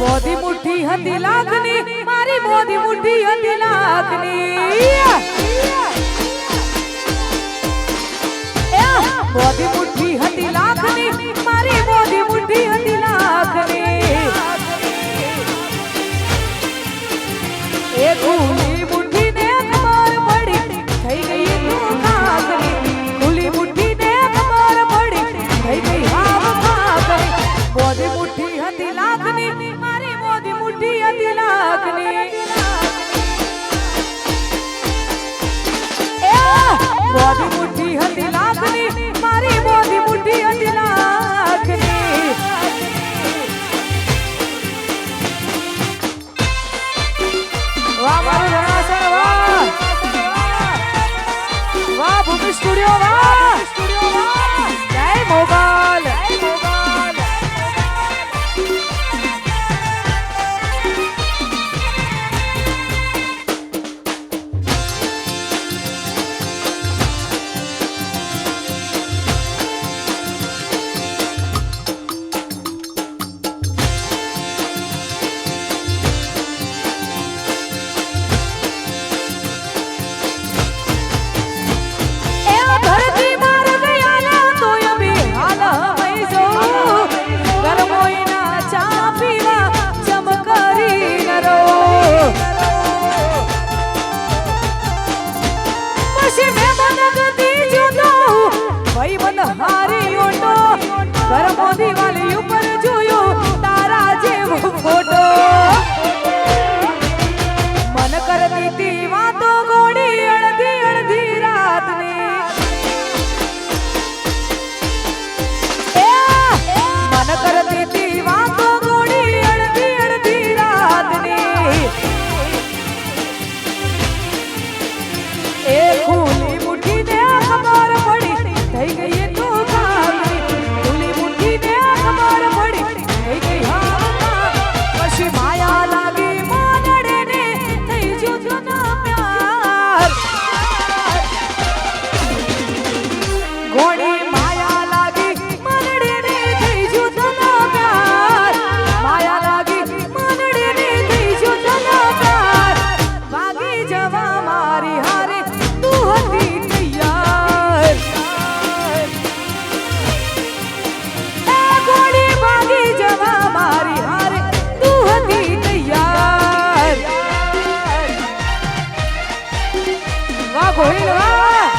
મોદી મુઠ્ઠી હતી લાખની મારી મોદી મુઠ્ઠી હતી લાખની મોદી મુઠ્ઠી હતી લાખની મારી મોદી મુઠ્ઠી હતી લાખની એ ખુલી મુઠ્ઠી ને ખબર પડી થઈ ગઈ તું ખાખરી ખુલી મુઠ્ઠી ને ખબર પડી થઈ ગઈ હાવ ખાખરી મોદી મુઠ્ઠી હતી લાખની મારી મોદી મુઠ્ઠી હતી લાખની મોદી મુઠ્ઠી હતી લાખની મારી મોદી મુઠ્ઠી હતી લાખની વાહ મારું રણાસર વાહ વાહ ભૂમિ સ્ટુડિયો વાહ જય મોગલ મોદી વાલી ઉપર જોયું તારા જેવો ફોટો મન કરતી તી વાતો ગોળી અડધી અડધી રાતની મન કરતી તી વાતો ગોળી અડધી અડધી રાતની એ ખુલી મુઠ્ઠી ને ખબર પડી થઈ ગઈ તું ખાલી ખુલી મુઠ્ઠી ને ખબર પડી થઈ ગઈ હા પછી માયા લાગી માનડે ને થઈ જુદો ના પ્યાર ગોળી માયા લાગી માનડે ને થઈ જુદો ના પ્યાર માયા લાગી માનડે ને થઈ જુદો ના પ્યાર ભાગી જવા મારી હારે તું હતી તૈયાર ગોળી ભાગી જવા મારી હારે તું હતી તૈયાર વાહ ગોહિલ વાહ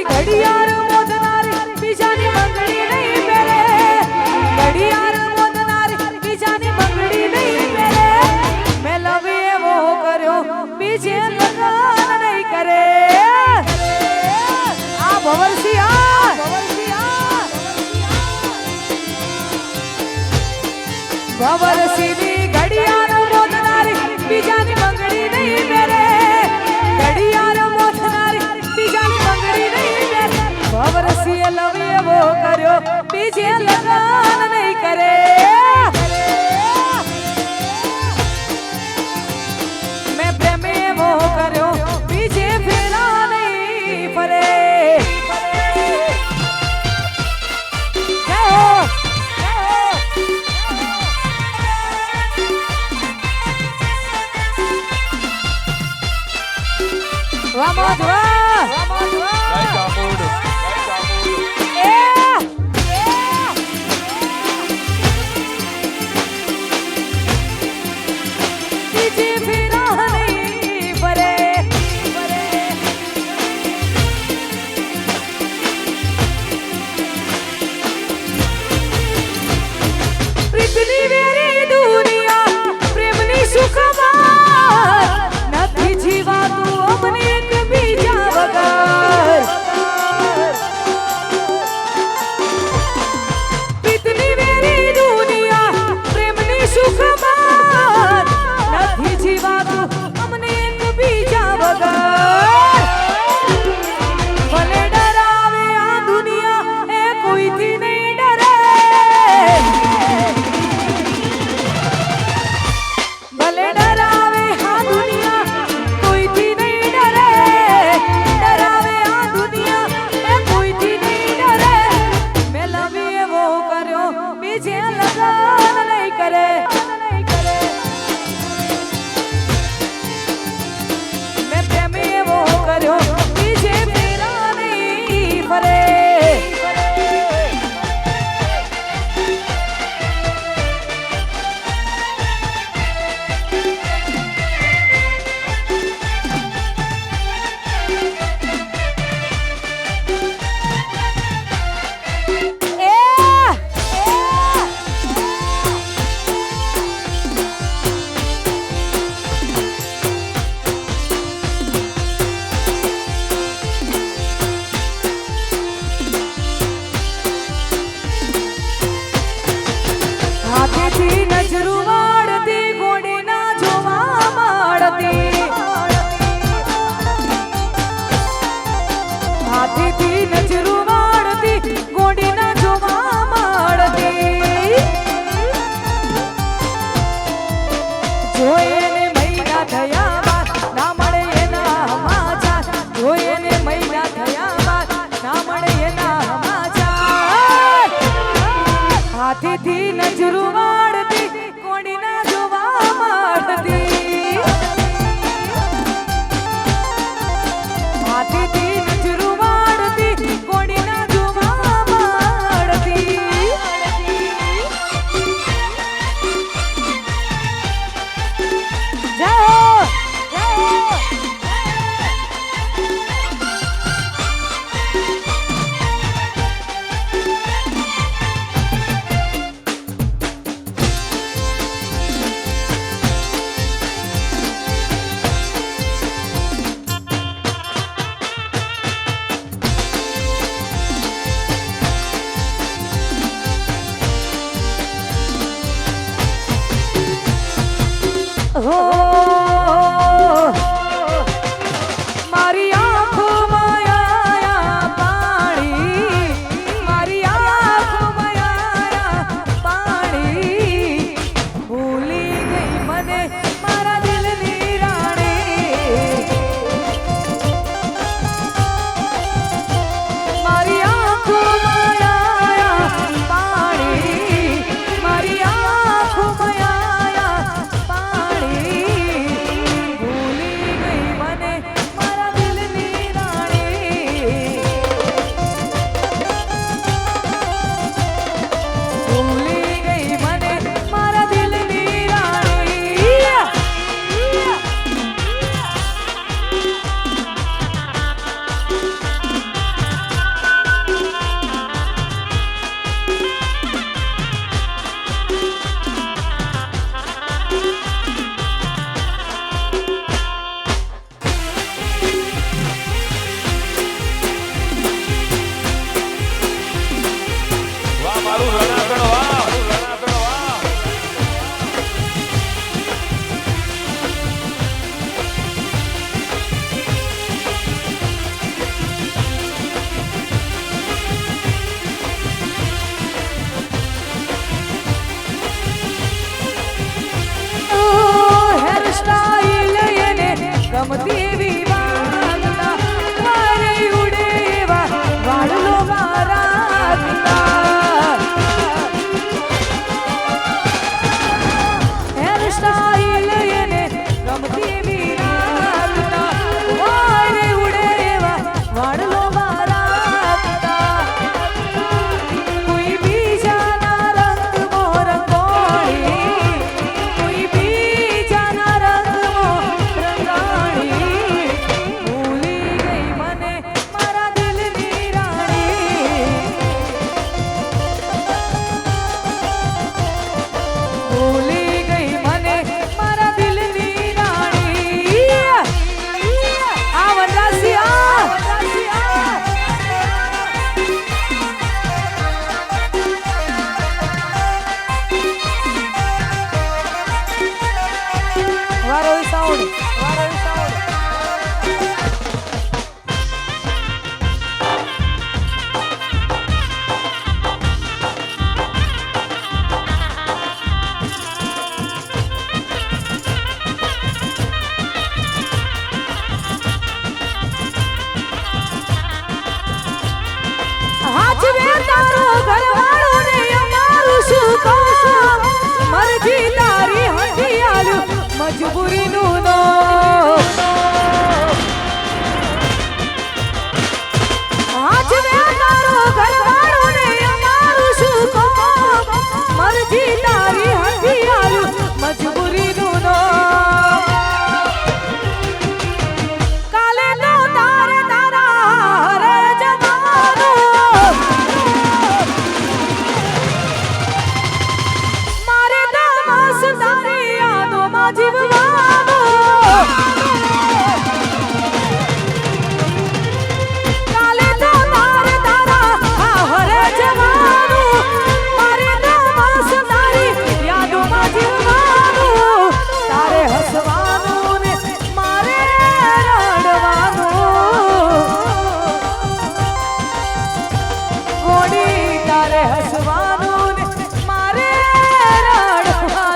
ઘડિયાળ મોદનારી બીજાની મંગળી નહીં પહેરે ઘડિયાળ મોદનારી બીજાની મંગળી નહીં પહેરે મેં લવ એવો કર્યો બીજે લગન નહીં કરે આ ભવરસીની ઘડિયાળ મોદનારી બીજાની મંગળી નહીં પહેરે ઘડિયાળ મોદનારી બીજાની મંગળી નહીં પહેરે ભવરસીએ લવ એવો કર્યો બીજે લગન નહીં કરે મેં પ્રેમ એવો કર્યો બીજે ફેરા નહીં મોજ વાહ જય ચામુંડ એ બીજી ફેરા નહીં ભરે પ્રીતની વેરી દુનિયા પ્રેમની સુખમાં નથી જીવાતું અમને એક બીજા વગર પ્રીતની વેરી દુનિયા પ્રેમની સુખમાં નથી જીવાતું અમને એક બીજા વગર ભલે ડરાવે આ દુનિયા એ કોઈથી નહીં ડરે ભલે ડરાવે આ દુનિયા કોઈથી નહીં ડરે ડરાવે આ દુનિયા એ કોઈથી નહીં ડરે મેં લવી એવો કર્યો બીજે લગન નહીં કરે મેં પ્રેમ એવો કર્યો બીજે ફેરા નહીં ફરે હાથેથી નજરું વાળતી ગોડીના જોવા માંડતી હાથેથી નજરું વાળતી ગોડીના જોવા માંડતી જોઈએ ને મહિના થયા બાદ ના મળે એના સમાચાર જોઈએ ને મહિના થયા બાદ ના મળે એના સમાચાર હાથેથી નજરું વાળતી કોડીના જોવા માંડતી હાથેથી નજરું વાળતી કોડીના જોવા માંડતી જાઓ જાઓ મરજી તારી હતી આલ્યું મજબૂરીનું નો આજ વે તારો ઘરવાળો ને અમારું શું કહો મરજી તારી હતી આલ્યું મજબૂરીનું નો કાલે નો તારે તારા રે જવાનો મારે નમસ તારી યાદોમાં જીવવાનો કાલે તો તારે તારા હરે જવાનું મારે નમસ તારી યાદોમાં જીવવાનું તારે હસવાનું ને મારે રડવાનું ગોડી તારે હસવાનું ને મારે રડવાનું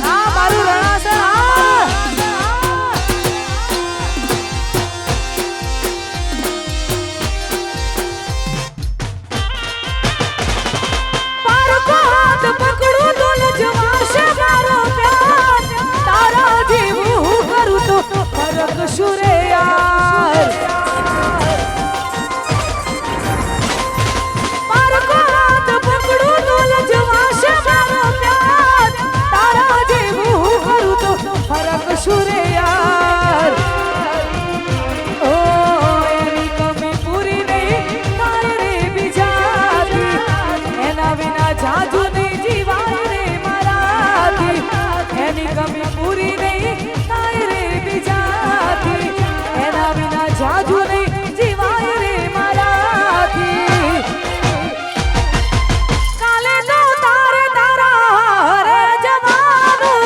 આ મારું રણાસર પારકો હાથ પકડું તો લજવાશે મારો પ્યાર તારા જેવું હું કરું તો ફરક શું રે યાર પારકો હાથ પકડું તો લજવાશે મારો પ્યાર તારા જેવું હું કરું તો ફરક શું રે યાર ઓ એની કમી પૂરી નહીં થાય રે બીજાથી એના વિના જાજુ નહીં જીવાય રે મારાથી એની કમી પૂરી નહીં થાય રે બીજાથી એના વિના જાજુ નહીં જીવાય રે મારાથી કાલે તો તારે તારા રે જવાનું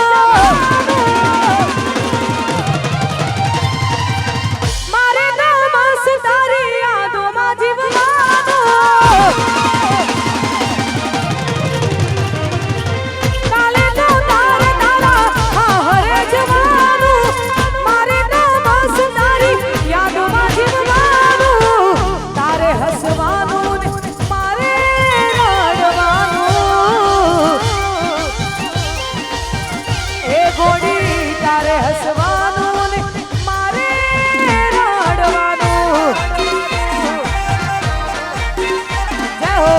મારે નમસ તારી યાદોમાં જીવવાનું કાલે તો તારે તારા હરે જવાનું મારે નમસ તારી યાદોમાં જીવવાનું તારે હસવાનું ને મારે રડવાનું એ ગોડી તારે હસવાનું ને મારે રડવાનું જય હો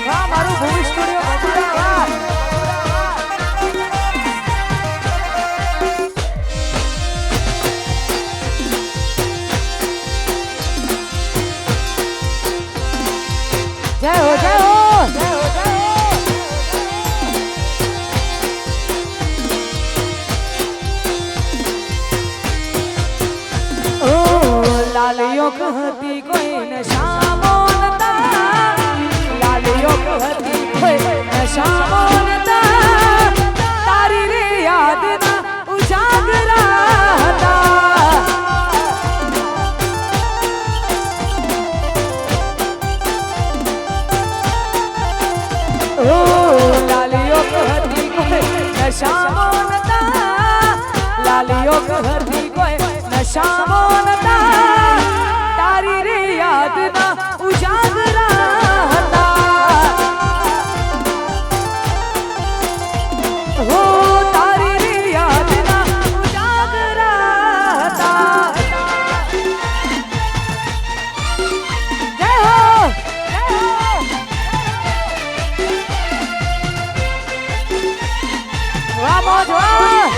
વાહ મારું ભૂમિ સ્ટુડિયો મધુરા વાહ જય હો જય હો જય હો જય હો ઓ લાલિયો કહતી કોઈ નશામો નતા લાલિયો કહતી કોઈ નશામો નતા તારી રે યાદના ઉજાગરા હતા ઓ લાલિયો કહતી કોઈ નશામો નતા લાલિયો કહતી કોઈ નશામો નતા તારી રે યાદના ઉજાગરા હતા હો તારી રે યાદના ઉજાગરા હતા જય હો જય હો વાહ મોજ વાહ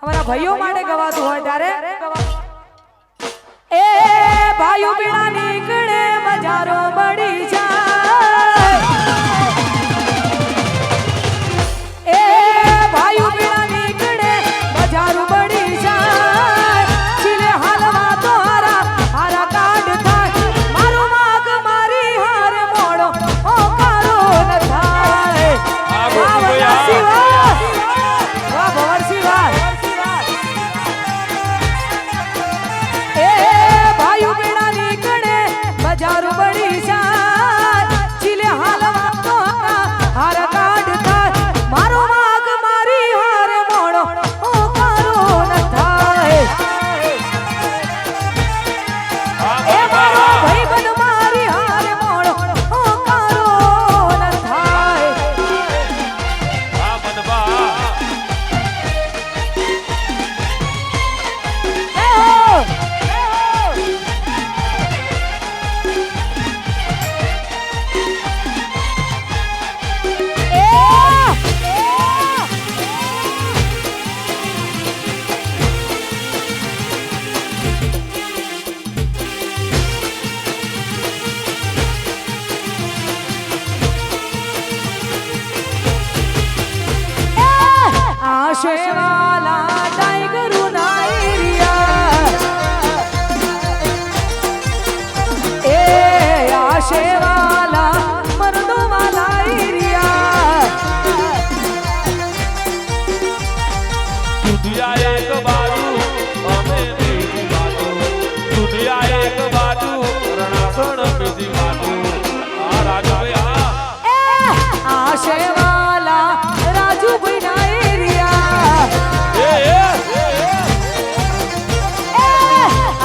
અમારા ભાઈઓ માટે ગવાતું હોય ત્યારે એ ભાઈઓ પીણા નીકળે મજારો બળી જાય એ ભાઈઓ પીણા નીકળે મજારો બળી જાય ચીલે હાલવા તો હારા કાઢ થાય મારું માગ મારી હાર મોડો ઓ કારો ન થાય આ ગોપીભાઈ વાહ ભવરસિંહ વાહ એ ભાઈઓ પીણા નીકળે બજાર બળી જાય ચીલે હાલવા તો હાર કાઢ થાય મારો માગ મારી હાર મોડો ઓ કારો ન થાય એ મારો ભાઈબંધ મારી હાર મોડો ઓ કારો ન થાય આ મનબા એ હો આશેવાલા ટાઈગરુ ના એરિયા એ આશેવાલા મરદો વાલા એરિયા દુનિયા એક બાજુ અમે બીજી બાજુ દુનિયા એક બાજુ રણાસણ બીજી બાજુ આ રાજભાઈ આ આશેવાલા રાજુભાઈ ના એરિયા એ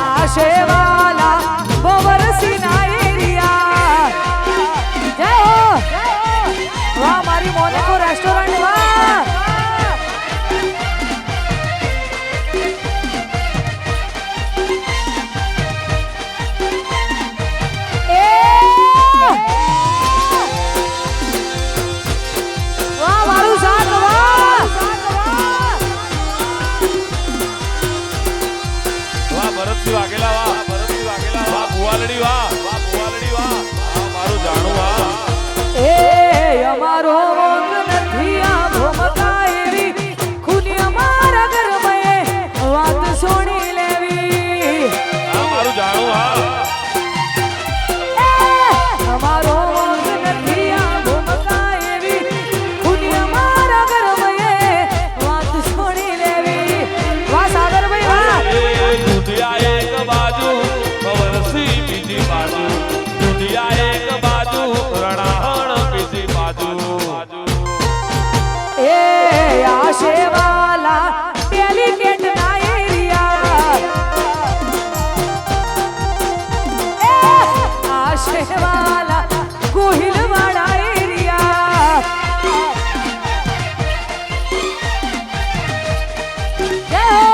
આશેવાલા બવરસી ના એરિયા જય હો વાહ મારી મોનેકો રેસ્ટોરન્ટ વાહ એ વાહ મારું સાથ વાહ વાહ ભરતસિંહ વાઘેલા વાહ ભરતસિંહ વાઘેલા વાહ ભુવાલડી વાહ ભુવાલડી વાહ આ મારું જાણું વાહ એ અમારો વોક નથી આ ભૂમકા એવી ખૂની અમારા ઘરમાં વાત સોણી લેવી આ મારું જાણું વાહ અમારો વોક નથી આ ભૂમકા એવી ખૂની અમારા ઘરમાં વાત સોણી લેવી વાહ સાગરભાઈ વાહ દુનિયા એક બાજુ ભવરસિંહ બીજી બાજુ દુનિયા એક બાજુ રણાહણ બીજી બાજુ એ આશેવાલા ડેલિકેટ ના એરિયા એ આશેવાલા ગોહિલવાડા એરિયા જય હો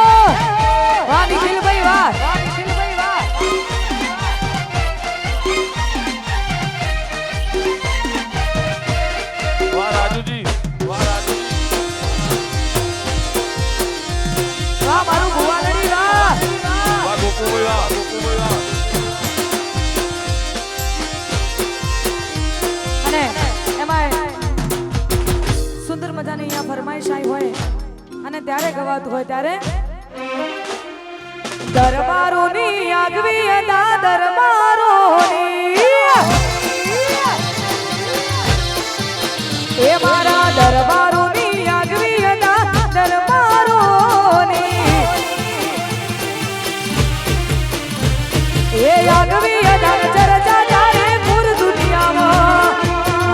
વાહ નિખિલભાઈ વાહ નિખિલભાઈ વાહ વાહ રાજુજી વાહ રાજુજી વાહ મારું ભુવાલડી વાહ વાહ ગોકુભાઈ વાહ ગોકુભાઈ વાહ અને એમાં સુંદર મજાની અહીંયા ફરમાઈશ આવી હોય અને ત્યારે ગવાતું હોય ત્યારે દરબારોની આગવી અદા દરબારોની એ મારા દરબારોની આગવી અદા દરબારોની એ આગવી અદા ચર્ચા ચાલે પૂર દુનિયામાં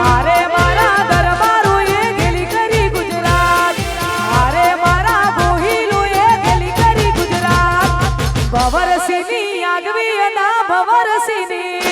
હારે મારા દરબારો એ ગેલી કરી ગુજરાત હારે મારા ગોહિલો એ ગેલી કરી ગુજરાત ભવરસિંહની આગવી અદા ભવરસિંહની